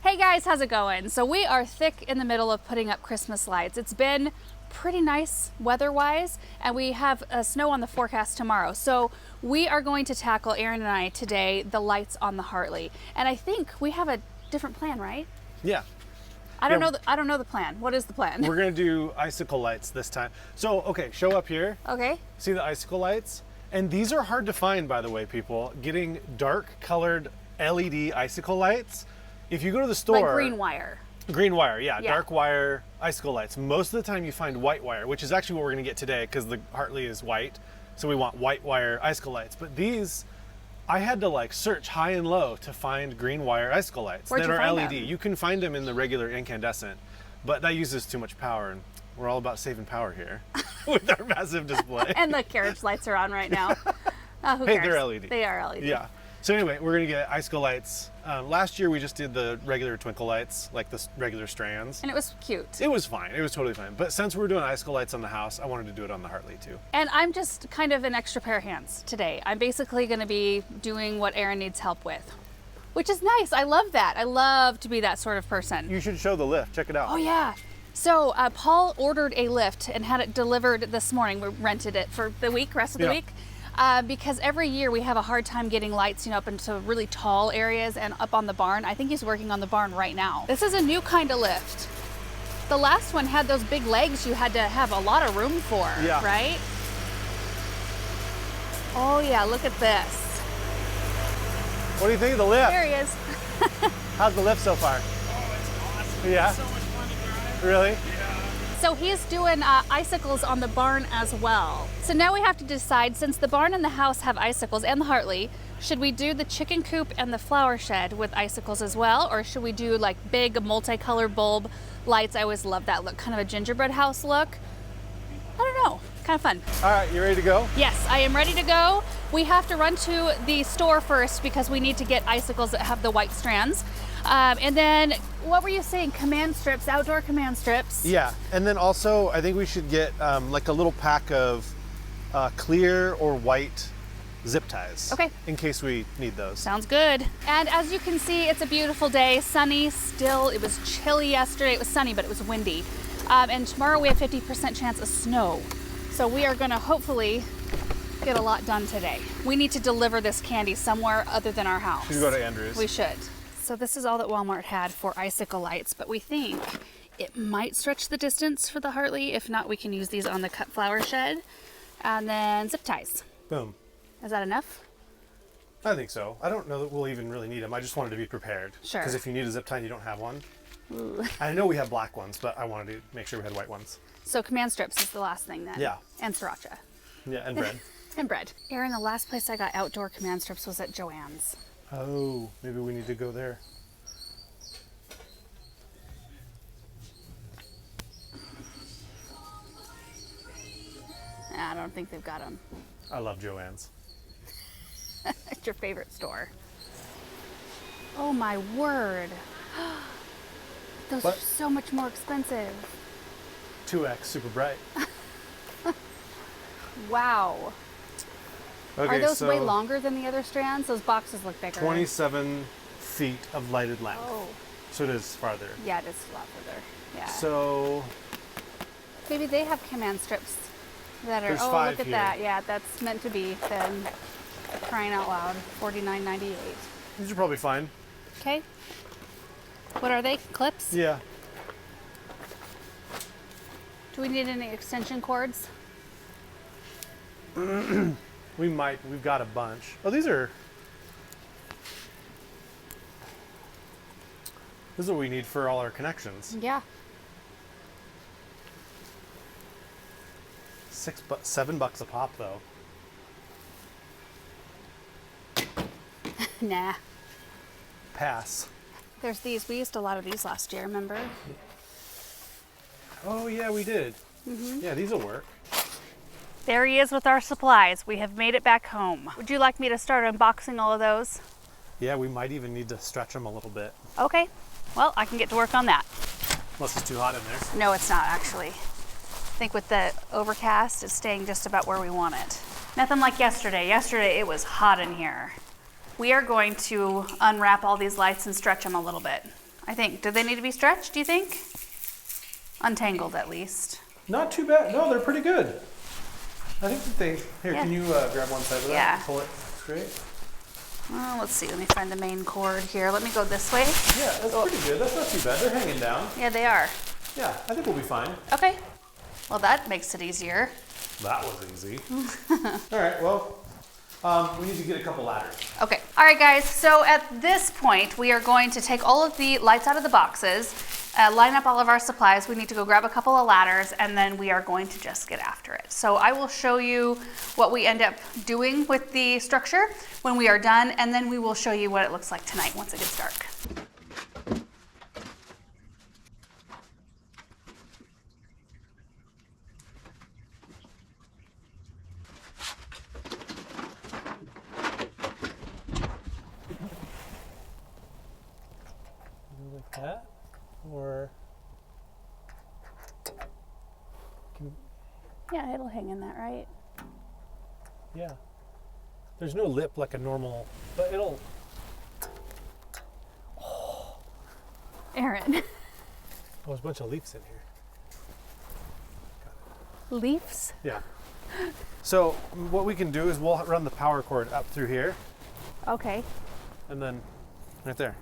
Hey guys, how's it going? So we are thick in the middle of putting up Christmas lights. It's been pretty nice weather-wise, and we have snow on the forecast tomorrow. So we are going to tackle, Aaron and I, today, the lights on the Hartley. And I think we have a different plan, right? Yeah. I don't know the plan. What is the plan? We're gonna do icicle lights this time. So, okay, show up here. Okay. See the icicle lights? And these are hard to find, by the way, people. Getting dark colored LED icicle lights. If you go to the store. Like green wire. Green wire, yeah. Dark wire icicle lights. Most of the time you find white wire, which is actually what we're gonna get today because the Hartley is white. So we want white wire icicle lights. But these, I had to like search high and low to find green wire icicle lights Where'd that you are find LED. them? You can find them in the regular incandescent, but that uses too much power, and we're all about saving power here with our massive display. And the carriage lights are on right now. Who Hey, cares? they're LED. They are LED. Yeah. So anyway, we're gonna get icicle lights. Last year we just did the regular twinkle lights, like the regular strands. And it was cute. It was fine. It was totally fine. But since we're doing icicle lights on the house, I wanted to do it on the Hartley too. And I'm just kind of an extra pair of hands today. I'm basically going to be doing what Aaron needs help with, which is nice. I love that. I love to be that sort of person. You should show the lift. Check it out. Oh yeah. So Paul ordered a lift and had it delivered this morning. We rented it for the rest of the week. Because every year we have a hard time getting lights, up into really tall areas and up on the barn. I think he's working on the barn right now. This is a new kind of lift. The last one had those big legs you had to have a lot of room for, right? Oh yeah, look at this. What do you think of the lift? There he is. How's the lift so far? Oh, it's awesome. Yeah? It's so much fun to drive. Really? So he's doing icicles on the barn as well. So now we have to decide, since the barn and the house have icicles and the Hartley, should we do the chicken coop and the flower shed with icicles as well? Or should we do like big multicolored bulb lights? I always love that look, kind of a gingerbread house look. I don't know, kind of fun. All right, you ready to go? Yes, I am ready to go. We have to run to the store first because we need to get icicles that have the white strands. And then, what were you saying? Command strips, outdoor command strips. Yeah, and then also I think we should get like a little pack of clear or white zip ties. Okay. In case we need those. Sounds good. And as you can see, it's a beautiful day, sunny still. It was chilly yesterday. It was sunny, but it was windy. And tomorrow we have 50% chance of snow. So we are gonna hopefully get a lot done today. We need to deliver this candy somewhere other than our house. Should we go to Andrew's? We should. So this is all that Walmart had for icicle lights, but we think it might stretch the distance for the Hartley. If not, we can use these on the cut flower shed. And then zip ties. Boom. Is that enough? I think so. I don't know that we'll even really need them. I just wanted to be prepared. Sure. Because if you need a zip tie and you don't have one. Ooh. I know we have black ones, but I wanted to make sure we had white ones. So command strips is the last thing then. Yeah. And sriracha. Yeah, and bread. And bread. Aaron, the last place I got outdoor command strips was at Joann's. Oh, maybe we need to go there. I don't think they've got them. I love Joann's. It's your favorite store. Oh my word. Those What? are so much more expensive. 2X, super bright. Wow. Okay, Are those so way longer than the other strands? Those boxes look bigger. 27 feet of lighted length. Oh, So it is farther. yeah, it is a lot further. Yeah. So Maybe they have command strips that are. There's oh, 5 look at here. that. Yeah, that's meant to be then. Crying out loud. $49.98. these are probably fine. Okay. What are they? Clips? Yeah. Do we need any extension cords? We might. We've got a bunch. Oh, these are what we need for all our connections. Yeah. $7 a pop though. Nah. Pass. There's these. We used a lot of these last year, remember? Oh yeah, we did. Yeah, these will work. There he is with our supplies. We have made it back home. Would you like me to start unboxing all of those? Yeah, we might even need to stretch them a little bit. Okay. Well, I can get to work on that. Unless it's too hot in there. No, it's not actually. I think with the overcast, it's staying just about where we want it. Nothing like yesterday. Yesterday, it was hot in here. We are going to unwrap all these lights and stretch them a little bit. I think. Do they need to be stretched, do you think? Untangled, at least. Not too bad. No, they're pretty good. I think that they... Here, Yeah. Can you grab one side of that? Yeah. Pull it straight. Well, let's see. Let me find the main cord here. Let me go this way. Yeah, that's pretty good. That's not too bad. They're hanging down. Yeah, they are. Yeah, I think we'll be fine. Okay. Well, that makes it easier. That was easy. All right, well, we need to get a couple ladders. Okay. All right, guys. So at this point, we are going to take all of the lights out of the boxes, line up all of our supplies. We need to go grab a couple of ladders, and then we are going to just get after it. So I will show you what we end up doing with the structure when we are done, and then we will show you what it looks like tonight once it gets dark. Like that? Or... Yeah, it'll hang in that, right? Yeah. There's no lip like a normal, but it'll... Aaron. Oh, there's a bunch of leaves in here. Leaves? Yeah. So what we can do is we'll run the power cord up through here, Okay. and then right there.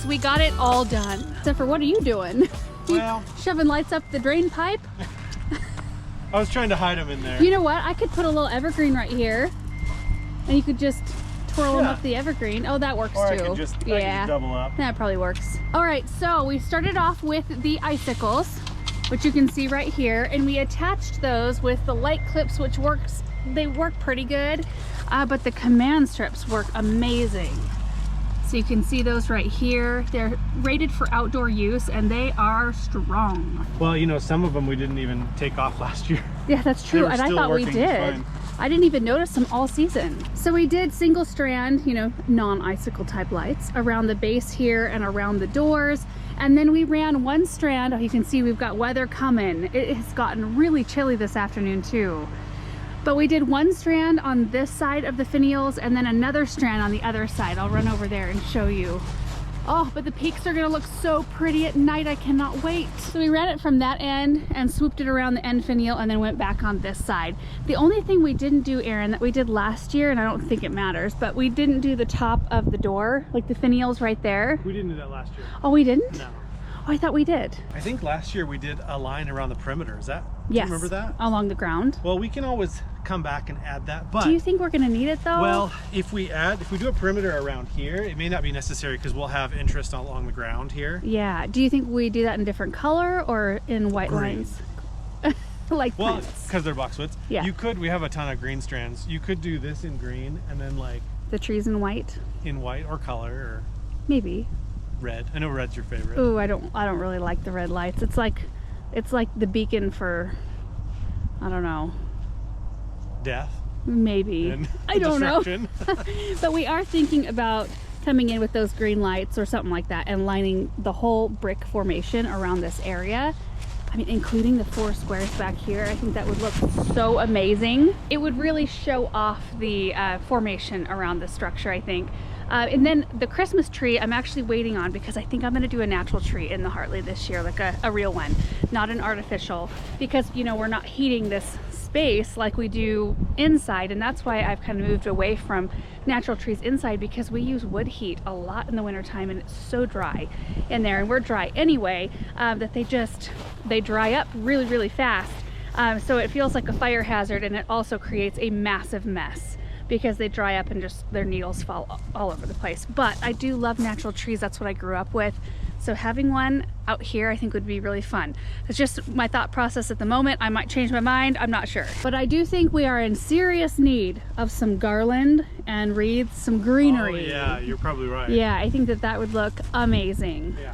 We got it all done. Except for, what are you doing? Well, Shoving lights up the drain pipe? I was trying to hide them in there. You know what? I could put a little evergreen right here, and you could just twirl them up the evergreen. Oh, that works or too. I could just double up. That probably works. All right, so we started off with the icicles, which you can see right here, and we attached those with the light clips, which works. They work pretty good, but the command strips work amazing. So you can see those right here. They're rated for outdoor use, and they are strong. Well, you know, some of them we didn't even take off last year. Yeah, that's true, and I thought we did. Fine. I didn't even notice them all season. So we did single strand, you know, non-icicle type lights around the base here and around the doors. And then we ran one strand. Oh, you can see we've got weather coming. It has gotten really chilly this afternoon too. But we did one strand on this side of the finials and then another strand on the other side. I'll run over there and show you. Oh, but the peaks are gonna look so pretty at night. I cannot wait. So we ran it from that end and swooped it around the end finial and then went back on this side. The only thing we didn't do, Aaron, that we did last year, and I don't think it matters, but we didn't do the top of the door, like the finials right there. We didn't do that last year. Oh, we didn't? No. Oh, I thought we did. I think last year we did a line around the perimeter. Is that? Do Yes. you remember that? Along the ground. Well, we can always come back and add that, but Do you think we're gonna need it though? well, if we do a perimeter around here, it may not be necessary because we'll have interest along the ground here. Yeah. Do you think we do that in different color or in white Green. lines? Like Well, plants. because they're boxwoods. Yeah. We have a ton of green strands. You could do this in green and then like The trees in white? in white or color or Maybe. red. I know red's your favorite. Ooh, I don't really like the red lights. It's like the beacon for, I don't know, Death. maybe. And I don't know. destruction. But we are thinking about coming in with those green lights or something like that and lining the whole brick formation around this area. I mean, including the 4 squares back here. I think that would look so amazing. It would really show off the formation around the structure, I think. And then the Christmas tree I'm actually waiting on because I think I'm gonna do a natural tree in the Hartley this year, like a real one, not an artificial, because you know, we're not heating this space like we do inside, and that's why I've kind of moved away from natural trees inside, because we use wood heat a lot in the winter time and it's so dry in there, and we're dry anyway, that they dry up really, really fast. So it feels like a fire hazard, and it also creates a massive mess because they dry up and just their needles fall all over the place. But I do love natural trees. That's what I grew up with. So having one out here I think would be really fun. It's just my thought process at the moment. I might change my mind, I'm not sure. But I do think we are in serious need of some garland and wreaths, some greenery. Oh yeah, you're probably right. Yeah, I think that that would look amazing. Yeah.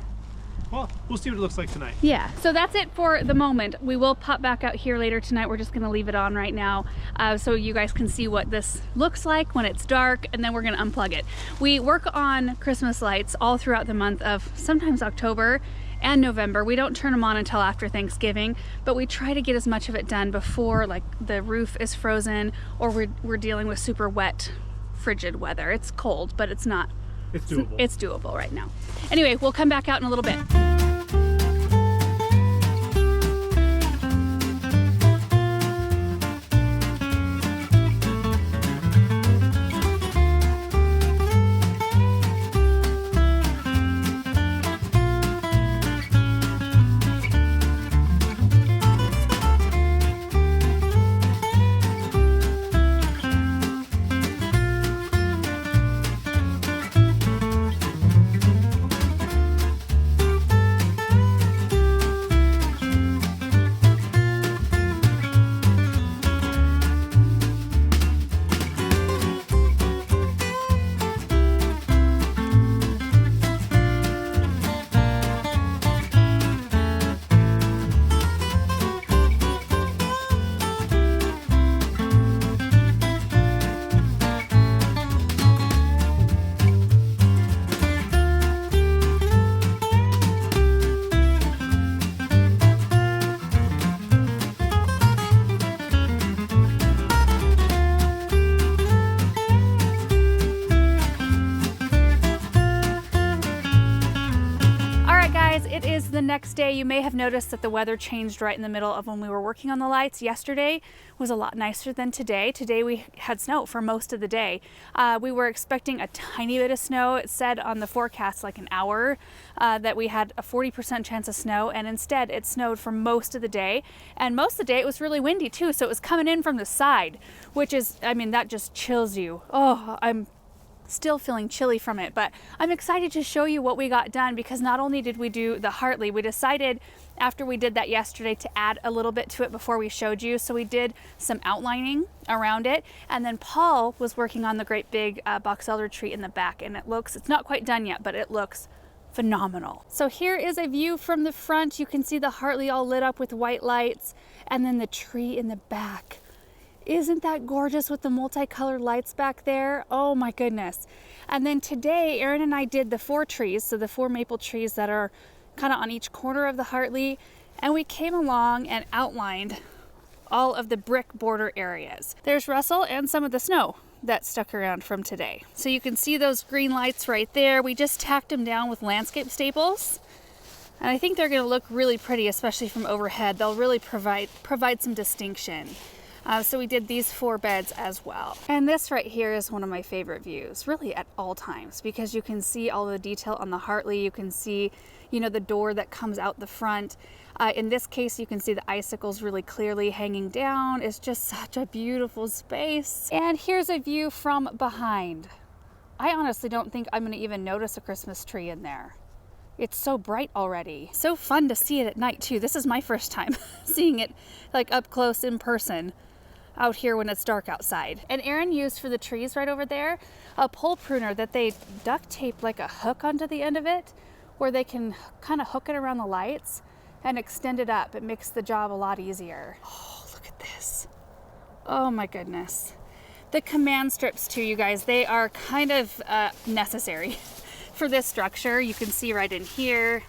Well, we'll see what it looks like tonight. Yeah, so that's it for the moment. We will pop back out here later tonight. We're just gonna leave it on right now so you guys can see what this looks like when it's dark, and then we're gonna unplug it. We work on Christmas lights all throughout the month of sometimes October and November. We don't turn them on until after Thanksgiving, but we try to get as much of it done before like the roof is frozen or we're dealing with super wet, frigid weather. It's cold, but it's not. It's doable. It's doable right now. Anyway, we'll come back out in a little bit. It is the next day. You may have noticed that the weather changed right in the middle of when we were working on the lights. Yesterday was a lot nicer than today. Today we had snow for most of the day. We were expecting a tiny bit of snow. It said on the forecast like an hour that we had a 40% chance of snow, and instead it snowed for most of the day. And most of the day it was really windy too, so it was coming in from the side, which is, I mean, that just chills you. Oh, I'm still feeling chilly from it, but I'm excited to show you what we got done, because not only did we do the Hartley, we decided after we did that yesterday to add a little bit to it before we showed you. So we did some outlining around it, and then Paul was working on the great big box elder tree in the back, and it's not quite done yet, but it looks phenomenal. So here is a view from the front. You can see the Hartley all lit up with white lights, and then the tree in the back. Isn't that gorgeous with the multicolored lights back there? Oh my goodness. And then today, Aaron and I did the 4 trees, so the 4 maple trees that are kind of on each corner of the Hartley, and we came along and outlined all of the brick border areas. There's Russell and some of the snow that stuck around from today. So you can see those green lights right there. We just tacked them down with landscape staples, and I think they're gonna look really pretty, especially from overhead. They'll really provide some distinction. So we did these 4 beds as well. And this right here is one of my favorite views, really at all times, because you can see all the detail on the Hartley. You can see, you know, the door that comes out the front. In this case, you can see the icicles really clearly hanging down. It's just such a beautiful space. And here's a view from behind. I honestly don't think I'm gonna even notice a Christmas tree in there. It's so bright already. So fun to see it at night too. This is my first time seeing it like up close in person out here when it's dark outside. And Aaron used for the trees right over there a pole pruner that they duct tape like a hook onto the end of it, where they can kind of hook it around the lights and extend it up. It makes the job a lot easier. Oh, look at this. Oh my goodness. The command strips too, you guys, they are kind of necessary for this structure. You can see right in here.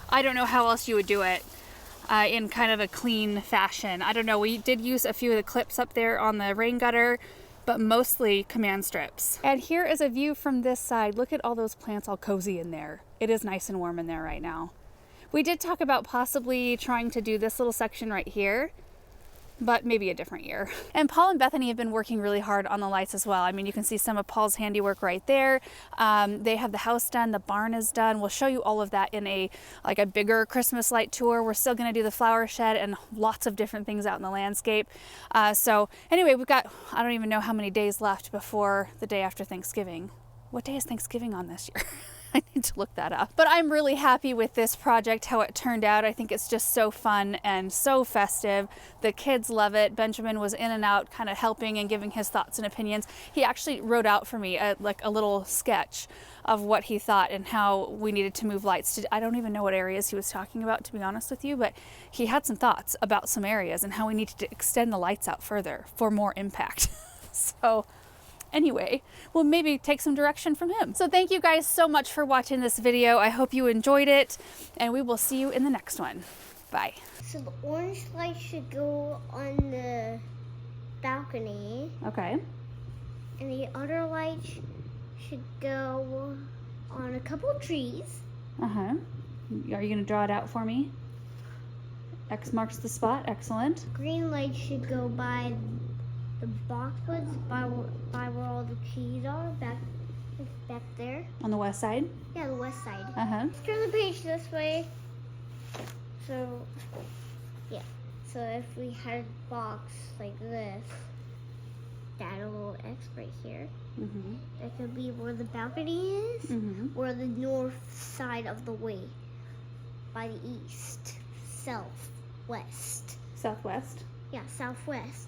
I don't know how else you would do it in kind of a clean fashion. I don't know, we did use a few of the clips up there on the rain gutter, but mostly command strips. And here is a view from this side. Look at all those plants all cozy in there. It is nice and warm in there right now. We did talk about possibly trying to do this little section right here, but maybe a different year. And Paul and Bethany have been working really hard on the lights as well. I mean, you can see some of Paul's handiwork right there. They have the house done, the barn is done. We'll show you all of that in a bigger Christmas light tour. We're still gonna do the flower shed and lots of different things out in the landscape. So anyway, we've got, I don't even know how many days left before the day after Thanksgiving. What day is Thanksgiving on this year? I need to look that up. But I'm really happy with this project, how it turned out. I think it's just so fun and so festive. The kids love it. Benjamin was in and out kind of helping and giving his thoughts and opinions. He actually wrote out for me a little sketch of what he thought and how we needed to move lights to. I don't even know what areas he was talking about, to be honest with you, but he had some thoughts about some areas and how we needed to extend the lights out further for more impact. So anyway, we'll maybe take some direction from him. So thank you guys so much for watching this video. I hope you enjoyed it, and we will see you in the next one. Bye. So the orange light should go on the balcony, Okay. and the other light should go on a couple trees. Uh-huh. Are you gonna draw it out for me? X marks the spot. Excellent. Green light should go by the boxwoods, by where all the trees are, back there. On the west side? Yeah, the west side. Uh-huh. Let's turn the page this way. So, yeah. So if we had a box like this, that a little X right here, Mm-hmm. that could be where the balcony is, Mm-hmm. or the north side of the way, by the east, southwest. Southwest? Yeah, southwest,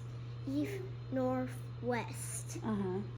east, north, west. Uh-huh.